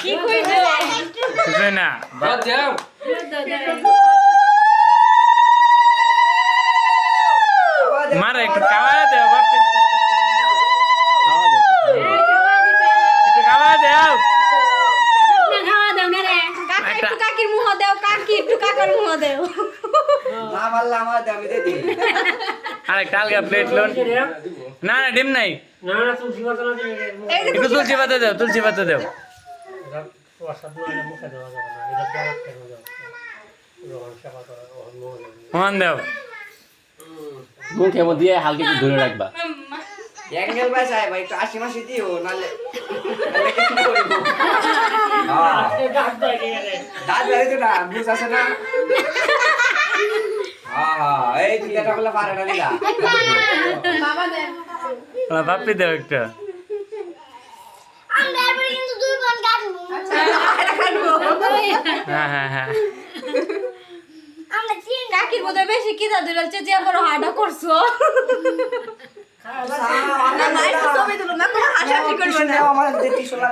কি কইছো বুঝবে না বাদ যাও মারা একটু খাওয়া দেও বাপি একটু খাওয়া দেও কাকা একটু কাকির মুহ দাও কাকি একটু কাকার মুহ দাও না মারলে আমার আমি দিয়ে দিই আরে কালকে প্লেট লোন না না ডিম নাই না না তুলসী পাতা না দিলে একটু তুলসী পাতা দাও তুলসী পাতা দাও প্রসাদ নয় মুখে দেওয়া যাবে না এটা ডাইরেক্ট খেয়ে যাবে যখন সেবা করা মহান দাও মুখে মধ্যে হালকা একটু ধরে রাখবা অ্যাঙ্গেল বাঁচায় ভাই একটু 80 মাসি দিও নালে কি করব হ্যাঁ দাঁত বেরিয়ে তো না বুঝ আছে না হ্যাঁ এই দিলাটা বলে পারে না দিলা বাবা দে বাপি দাও একটু আমরা এবারে কিন্তু দুই বোন কাটবো হ্যাঁ হ্যাঁ হ্যাঁ আমরা চিন কাকির বোধহয় বেশি কি দাদু লাগছে যে বড় হাডা করছো আমার ছবি তুলো না কোনো হাসাহাসি করবে না আমার দেখি শোনা